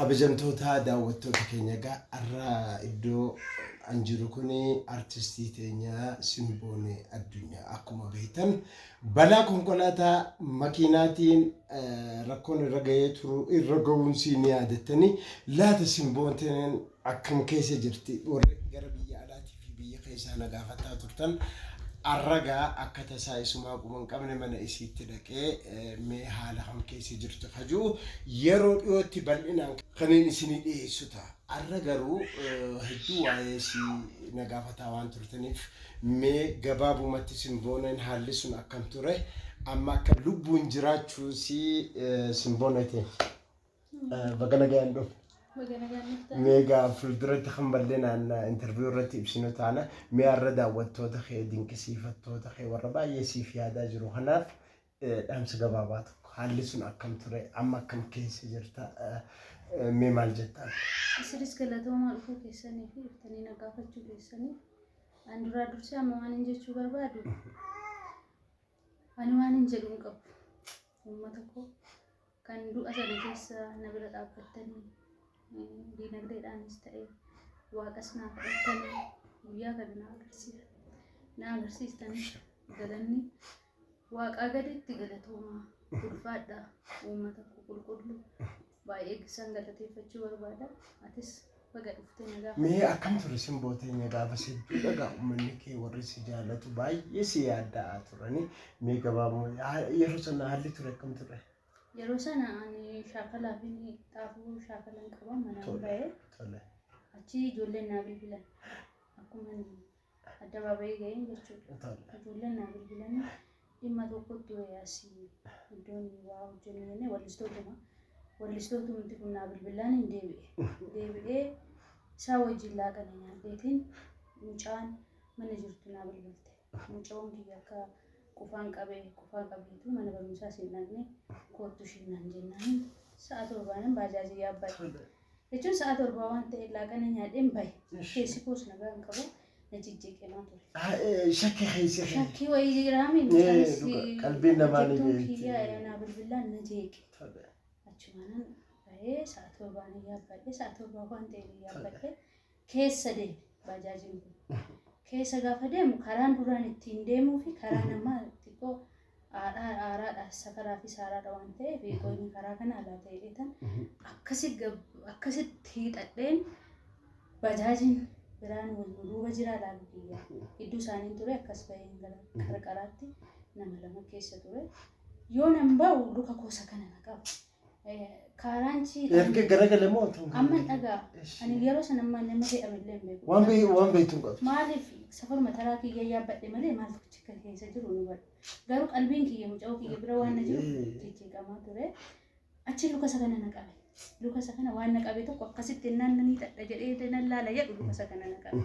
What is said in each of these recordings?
kabajamtoota daawwattoota keenya egaa har'a iddoo anjiru kuni artistii teenya Simboonee Addunyaa akkuma beektan balaa konkolaataa makiinaatiin rakkoon irra ga'ee turu irra ga'uun siin yaadattanii laata Simbooneen akkam keessa jirti warri gara biyya alaatii fi biyya keessaa na gaafataa turtan arragaa akka tasaa isumaa quban qabne mana isiitti dhaqee mee haala kam keessa jirtu hajuu yeroo dhiyootti bal'inaan kanneen isinii dhiyeessu ta'a. Arra garuu hedduu waa'ee isii na gaafataa waan turtaniif mee gabaabumatti Simbooneen haalli sun akkam ture amma akka lubbuun jiraachuu si Simboonete baga nagayaan dhufu. Mega fuulduratti kan bal'inaan interview irratti ibsinu taana mee har'a daawwattoota kee dinqisiifattoota kee warra baay'ee siif yaadaa jiru kanaaf dhaamsa gabaabaa tokko haalli sun akkam ture amma akkam keessa jirta mee maal jettaan? Isiris galatooma dhufuu keessanii fi iftanii na gaafachuu keessanii an duraa dursee amma waan hin jechuu barbaadu ani waan hin jedhu hin qabu uummata koo kan du'a sana keessa na bira dhaabbattanii dinagdeedhaanis ta'e waaqas naaf fudhattanii guyyaa kana na agarsiistanii galanni waaqaa gaditti galatoomaa ulfaadha uummata koo qulqulluu baay'ee isaan galateeffachuu barbaada atis baga dhuftee nagaa mee akkam ture Simbooteen gaafa sedduu dhagaa uummanni kee warri si jaallatu baay'ee si yaaddaa turani mee gabaabuma yeroo sana haalli ture akkam ture? Yeroo sana ani shaakalaa fi xaafuu shaakalan qaba mana ba'ee achi ijoolleen naa bilbilan akkuma addabaabayii ga'een jechuudha. Ijoolleen naa bilbilan dhimma tokkotti wayaasii iddoon waa hojjennu jennee wallistootuma kun naa bilbilaan hin deebi'ee isaa wajjin laaqana nyaadheetiin mucaan mana jirtu naa bilbilte. Mucaan kiyya akka qufaan qabeetu mana barumsaa seenaanne kootu shinaan jennaan sa'a torbaanan baajaajii yaabbadhe jechuun sa'a torbaa waan ta'e laaqana nyaadheen bahe keessi koos nagaa hin qabu na jijjiiqemaa ture. Shakkii wayii jiraami qalbiin namaa ni jeeqi naa bilbilaan na jeeqe achumaanan bahee sa'a torbaan yaabbadhe sa'a torbaa waan ta'e yaabbadhe keessa deeme baajaajiin kun keessa gaafa deemu karaan duraan ittiin deemuu fi karaa namaa xiqqoo aaraadha safaraa fi saaraadha waan ta'eef qoonni karaa kana alaa ta'eetan akkasitti hiixadheen baajaajiin biraan wal duuba jira laalu biyya iddoo isaanii ture akkas baheen gara qarqaraatti nama lama keessa ture yoo nan ba'u luka koosa kana na qaba. Karanchi erga garagale moo amma dhagaa ani yeroo sana amma nama jedhamillee hin beeku waan beektuun qabdu maaliif safaruma taraa kiyya yaabbadhe malee maal tokkicha keessa jiru nu badhu garuu qalbiin kiyya muca'uu kiyya bira waan na jiru jijjiiqamaa ture achi luka isa kana na qabe luka isa kana waan na qabe tokko akkasitti naannanii xadha jedhee nan laala jedhu luka isa kana na qabe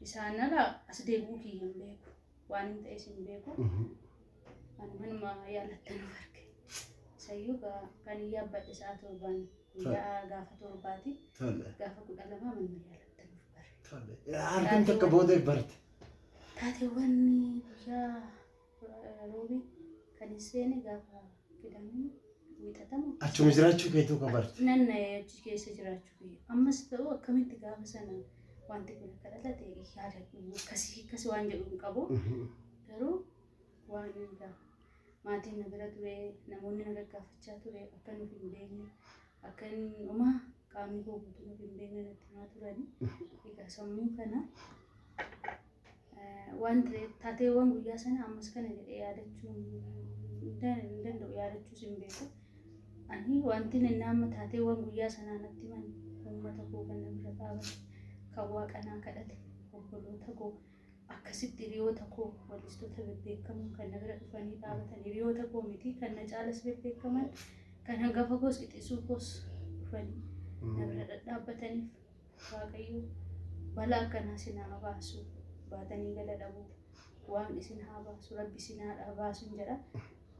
isaan ala as deebi'uu kiyya hin beeku waan hin ta'es hin beeku ani manuma yaalattan arge sayyuga kan yaabbadhe sa'a torbaan gaafa torbaati gaafa 12 manuma yaalattan bare argan takka booda barte taateewwan guyyaa roobii kan seene gaafa kidhamu wiixatamu achuma jiraachuu keetuu qabarte nan achi keessa jiraachuu ammas ta'u akkamitti gaafa sana wanti kun kadhatate yaadadhu akkasii waan jedhu hin qabu garuu waan maatiin na bira ture namoonni na gaggaafachaa ture akka nuuf hin beekne akka uumaa qaamni koo guutuu nuuf hin beekne natti himaa turani egaa sammuu kana waan taateewwan guyyaa sana ammas kana jedhee yaadachuu hin danda'u yaadachuus hin beeku ani wanti inni amma taateewwan guyyaa sanaa natti himan uummata koo kan na bira dhaabate kan waaqanaa kadhate obboloota koo akkasitti hiriyoota koo wallistoota bebbeekamoo kan na bira dhufanii dhaabatan hiriyoota koo miti kan na caalas bebbeekaman kan hangafa koos qixxisuu koos dhufanii na bira dhadhaabbataniif waaqayyo balaa akkanaa isin haa baasu baatanii gala dhabuu waan isin haa baasu rabbi isin haa baasu jedha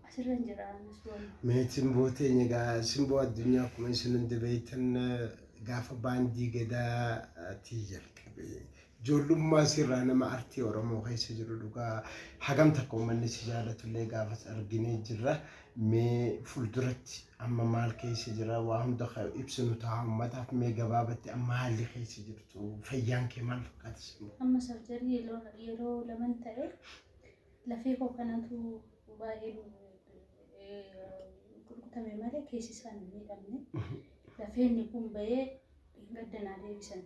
asirran jira anas waan Simbooteen egaa Simboo Addunyaa akkuma isin hundi beektan gaafa baandii gadaatii jalqabe Ijoollummaa sirraa nama artii Oromoo keessa jiru dhugaa hagam takka uummanni si jaalatullee gaafas arginee jirra. Mee fuulduratti amma maal keessa jira waa hunda ibsinu ta'a uummataaf mee gabaabatti amma haalli keessa jirtu fayyaan kee maal fakkaata? Amma sarjarii yeroo laman ta'e lafee koo kanatu baay'ee gurgutamee malee keessi isaan hin miidhamne. Lafeen kun bahee gaddanaa deebisan.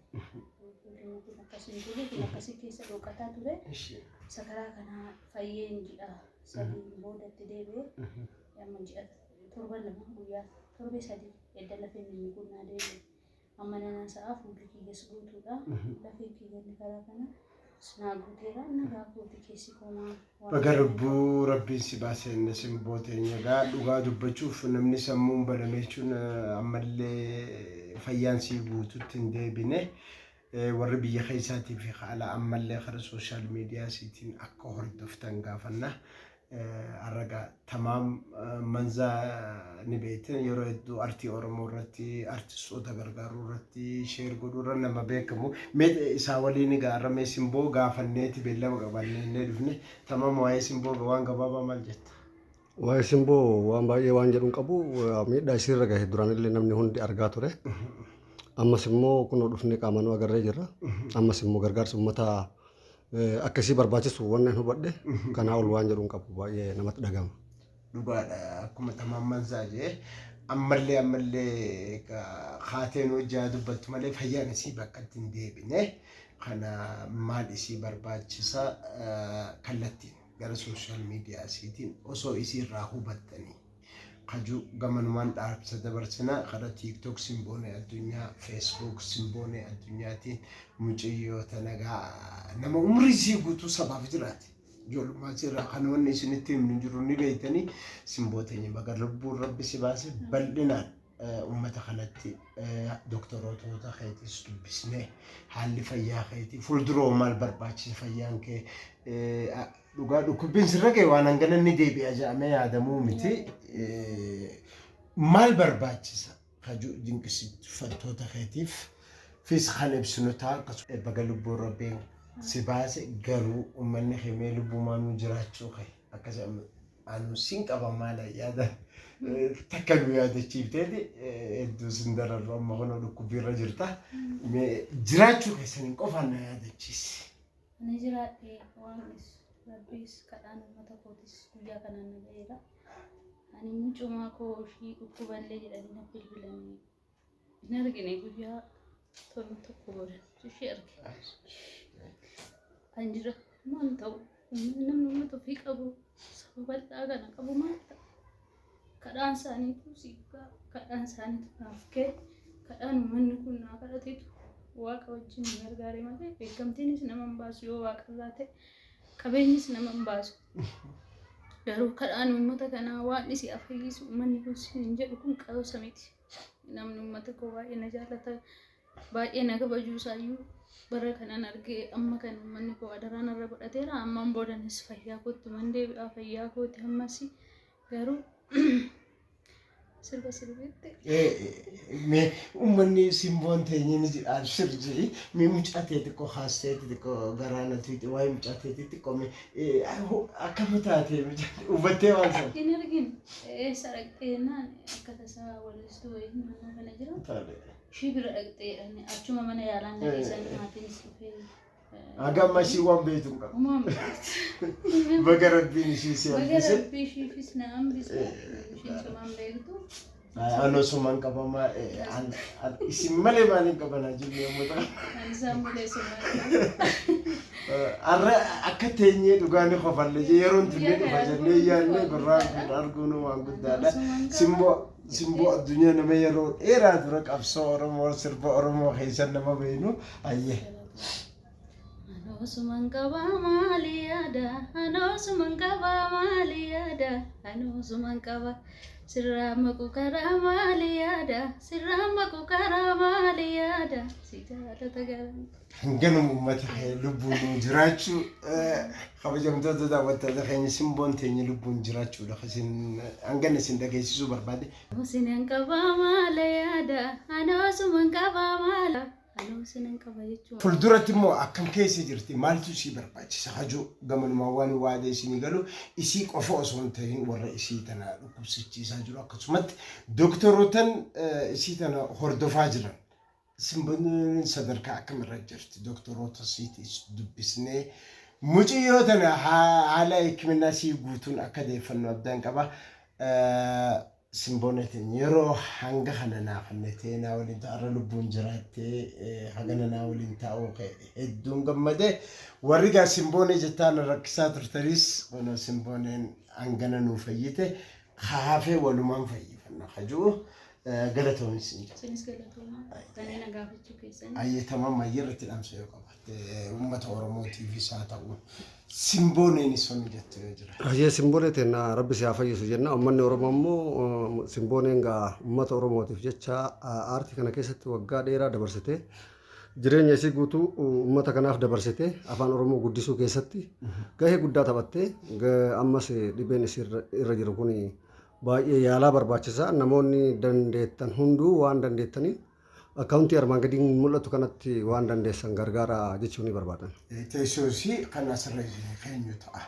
Akkasii ture kun akkasii keessa dhokataa ture. Sakaraa kana fayyeen ji'a sadii boodatti deebi'ee amma ji'a torban lama guyyaa torbee sadii edda lafeen inni gunnaa deebi'e. Amma nanaan sa'aa fuulli kiyyees guutuudha. Lafeen kiyyeen karaa kana sinaa guuteera nagaa kooti keessi koomaa. Baga lubbuu rabbiin si baasee inni simbooteen egaa dhugaa dubbachuuf namni sammuun badame jechuun ammallee fayyaan si guututti hin deebine. warri biyya keessaatii fi haala ammallee karaa sooshaal miidiyaa siitiin akka hordoftan gaafanna. Arraga tamaam manzaa ni beektan yeroo hedduu artii Oromoo irratti artistoota gargaaruu irratti sheer godhuurra nama beekamu. Mee isaa waliin gaarramee simboo gaafanneeti beellama qabannee dhufne tamaam waa'ee simboo waan gabaabaa maal jetta? Waa'ee simboo waan baay'ee waan jedhuun qabu miidhaa isiirra gahe duraanillee namni hundi argaa ture. Ammas immoo kunoo dhufnee qaamaan agarree jirra. Ammas immoo gargaarsa uummataa akkasii barbaachisu waan hubadhe kanaa ol waan jedhuun qabu baay'ee namatti dhagahama. Dhugaadha akkuma tamaaman saajee ammallee haateen hojjaa dubbattu malee fayyaan isii bakka ittiin deebine kana maal isii barbaachisa kallattiin gara sooshaal miidiyaa isiitiin osoo isiirraa hubattanii. Kaju gamanumaan dhaabsa dabarsina karaa TikTok simboonee addunyaa, Facebook simboonee addunyaatiin mucayyoota nagaa nama umrii isii guutuu sabaaf jiraate. Ijoollummaa irraa kan wanni isinitti himnu jiru ni beektanii simbooteen baga lubbuun rabbi si baase bal'inaan uummata kanatti doktoroota keetis dubbisnee haalli fayyaa keetii fuulduroo maal barbaachisa fayyaan kee dhugaa dhukkubbiin sirra ga'e waan hangana ni deebi'a jedhamee yaadamuu miti. Maal barbaachisa kaju dinqisiifattoota keetiif fis kan ibsinu ta'a akkasuma baga lubbuun rabbiin si baase garuu uummanni himee lubbumaan jiraachuu kee akkasuma anu siin qaba maala yaada takka nu yaadachiifteeti hedduu sin dararru amma kun dhukkubbiirra jirta jiraachuu keessaniin qofaan na yaadachiisi. Ani jiraadhee waan Rabbis kadhaan uummata kootis guyyaa kanaan na ga'eera. Ani mucumaa koo ishii dhukkuballee jedhanii na bilbilanii hin argine guyyaa torban tokko booda ishee arge. An jira maal ta'u namni uummata ofii qabu saba bal'aa kana qabu maal ta'a? Kadhaan isaaniitu sigaa kadhaan isaaniitu naaf ka'e kadhaan uummanni kun naa kadhateetu waaqa wajjin nu gargaare malee beekamtiinis nama hin baasu yoo waaqa irraa ta'e. Qabeenyis nama hin baasu. Garuu kadhaan uummata kanaa waan isii afayyisu uummanni kun hin jedhu kun qarosa miti. Namni uummata koo baay'ee na jaallata baay'ee na kabajuu isaayyuu bara kanaan argee amma kan uummanni koo adaraan irra godhateera ammaan boodanis fayyaa kootti man deebi'aa fayyaa kootti ammas garuu sirba sirbeette. Uummanni simboon teenyeen jedhaan sirjii mi mucatee xiqqoo haastee xiqqoo garaana tuuti waa'ee mucatee xiqqoo akkama taatee hubattee waan sana. Hin argin saraqxee naan akka tasaa walistuu wayii naannoo kana jira. Ishii bira dhaqxee achuma mana yaalaan dhageessan maatiinis dhufee. Agam masih uang betul kan? Bagar bin si si Bagar bin si na ambis. Si cuma begitu. Ano suman ka pa ma isim mali maling ka pa na juga mo ta. Ansa mulai suman. Arra akatenye dugane ko falle je yeron tunde ko falle yanne gurran argunu wangudada. Simbo adunya nama yero era dura kapso oromo sirba oromo khaisan nama beinu ayye. Ano sumangkaba maliada, ano sumangkaba maliada, ano sumangkaba siramaku karamaliada, siramaku karamaliada, sijala tagaran. Ganum ummata lubbuun jiraachuu kabajamtoota daawwattoota keenya simboon teenya lubbuun jiraachuu dhageessin hangana isin dhageessisuu barbaade. Sumangkaba maliada, ano sumangkaba mala. Aloo sinan qaba jechuudha. Fuulduratti immoo akkam keessa jirti maaltu isii barbaachisa hajuu gamanuma waan waadee isinii galu isii qofa osoo hin ta'in warra isii tana dhukkubsachiisaa jiru akkasumatti doktorotan isii tana hordofaa jiran simboon sadarkaa akkamirra jirti doktoroota isiitis dubbisnee muciyyoo tana haala hikimina isii guutuun akka deeffannoo abdaan qaba. Simbonetin yeroo hanga kana naafannetee naa waliin ta'arra lubbuun jiraattee hagana naa waliin ta'uu hedduun gammadee warri gaa simboonee jettaan rakkisaa turtanis kun simbooneen hangana nuu fayyite haafee walumaan fayyifanna hajuu galatoonis Sinis galatooma. Kanneen agaafachuu keessan. ayyatamaa mayyirratti dhamsa yoo qabatte uummata Oromootiifis haa ta'u simbooneenis wanni jettu yoo jira. Ayyee simbooneetiin rabbi si haa fayyisu jenna. Uummanni Oromoo immoo simbooneen gaa uummata Oromootiif jecha aartii kana keessatti waggaa dheeraa dabarsitee jireenya isii guutuu uummata kanaaf dabarsitee afaan Oromoo guddisuu keessatti gahee guddaa taphattee ammas dhibeen isii irra jiru kun baay'ee yaalaa barbaachisaa. Namoonni dandeettan hunduu waan dandeettaniin akkaawuntii armaan gadii mul'atu kanatti waan dandeessan gargaara jechuu ni barbaadan. Teessoo isii kan asirra keenyu ta'a.